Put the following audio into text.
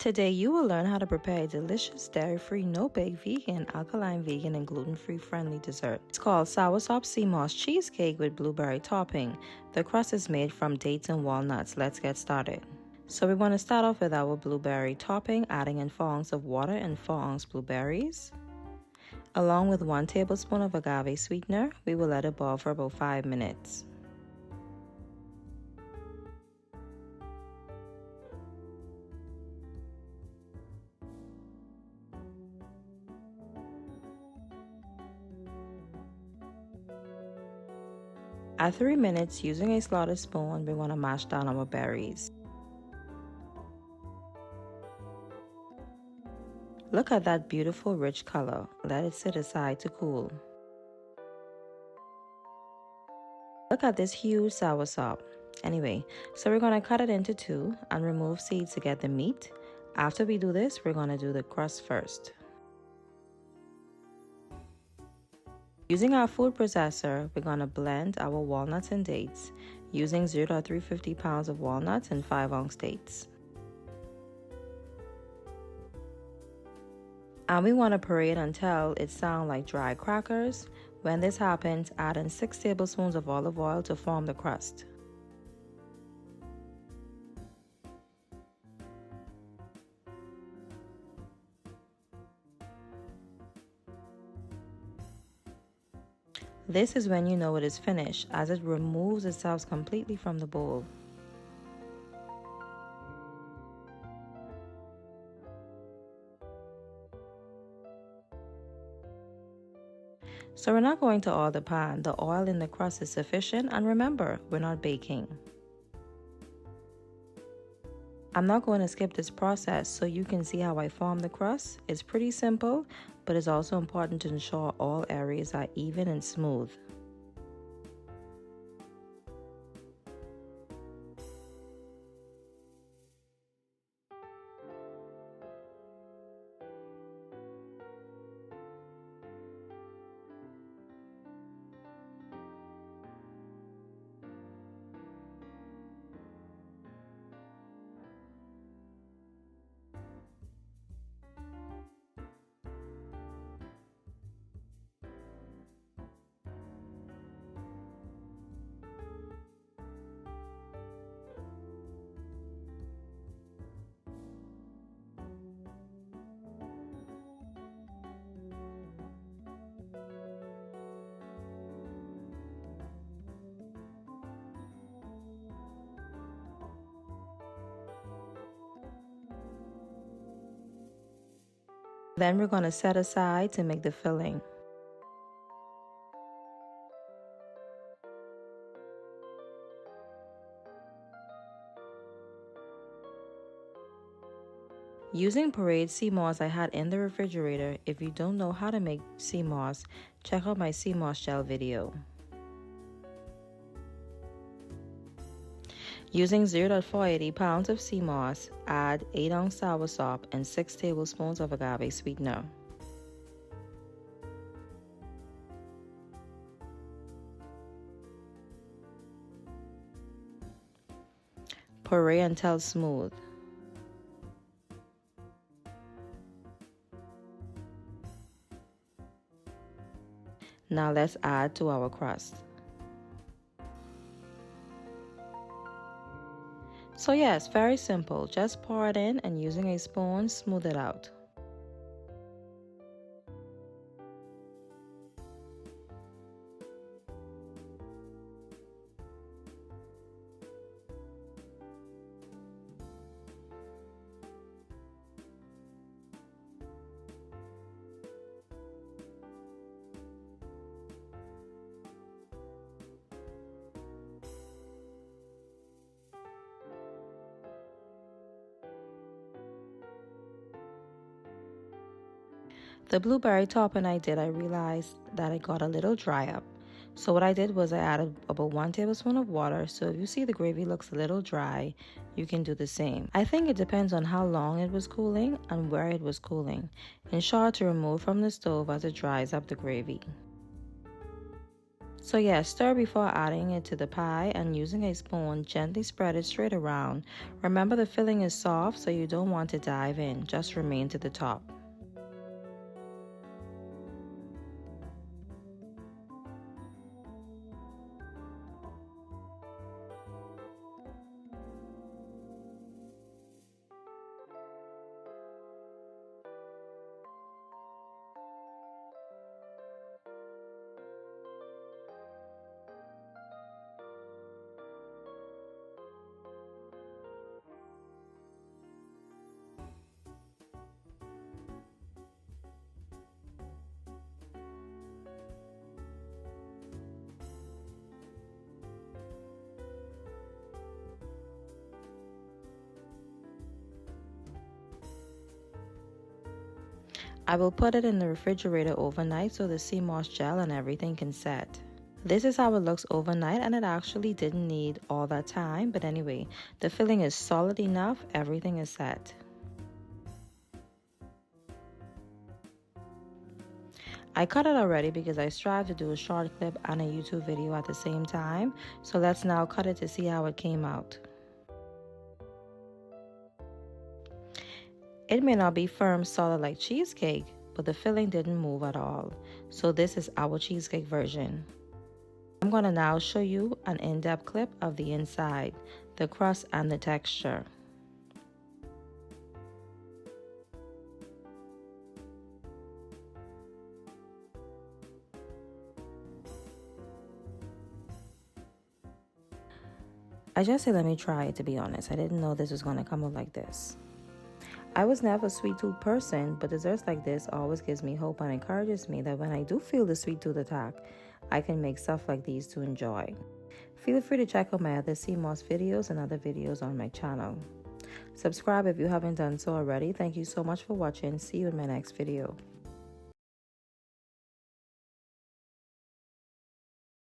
Today you will learn how to prepare a delicious dairy-free, no-bake, vegan, alkaline, vegan, and gluten-free friendly dessert. It's called Soursop SeaMoss Cheesecake with blueberry topping. The crust is made from dates and walnuts. Let's get started. So we want to start off with our blueberry topping, adding in 4 ounces of water and 4 ounce blueberries. Along with 1 tablespoon of agave sweetener, we will let it boil for about 5 minutes. At 3 minutes, using a slotted spoon, we want to mash down our berries. Look at that beautiful rich color. Let it sit aside to cool. Look at this huge soursop. Anyway, so we're going to cut it into 2 and remove seeds to get the meat. After we do this, we're going to do the crust first. Using our food processor, we're going to blend our walnuts and dates using 0.350 pounds of walnuts and 5 ounce dates. And we want to parade until it sounds like dry crackers. When this happens, add in 6 tablespoons of olive oil to form the crust. This is when you know it is finished, as it removes itself completely from the bowl. So we're not going to oil the pan. The oil in the crust is sufficient, and remember, we're not baking. I'm not going to skip this process so you can see how I form the crust. It's pretty simple, but it's also important to ensure all areas are even and smooth. Then we're going to set aside to make the filling. Using pureed SeaMoss I had in the refrigerator. If you don't know how to make SeaMoss, check out my SeaMoss gel video. Using 0.480 pounds of SeaMoss, add 8 ounce soursop and 6 tablespoons of agave sweetener. Puree until smooth. Now let's add to our crust. So yes, very simple. Just pour it in and using a spoon, smooth it out. The blueberry topping I realized that it got a little dry up. So what I did was I added about 1 tablespoon of water. So if you see the gravy looks a little dry, you can do the same. I think it depends on how long it was cooling and where it was cooling. Ensure to remove from the stove as it dries up the gravy. So yeah, stir before adding it to the pie, and using a spoon, gently spread it straight around. Remember, the filling is soft, so you don't want to dive in, just remain to the top. I will put it in the refrigerator overnight so the SeaMoss gel and everything can set. This is how it looks overnight, and it actually didn't need all that time, but anyway, the filling is solid enough, everything is set. I cut it already because I strive to do a short clip and a YouTube video at the same time, so let's now cut it to see how it came out. It may not be firm solid like cheesecake, but the filling didn't move at all. So this is our cheesecake version. I'm going to now show you an in-depth clip of the inside, the crust and the texture. I just said let me try it, to be honest. I didn't know this was going to come out like this. I was never a sweet tooth person, but desserts like this always gives me hope and encourages me that when I do feel the sweet tooth attack, I can make stuff like these to enjoy. Feel free to check out my other SeaMoss videos and other videos on my channel. Subscribe if you haven't done so already. Thank you so much for watching. See you in my next video.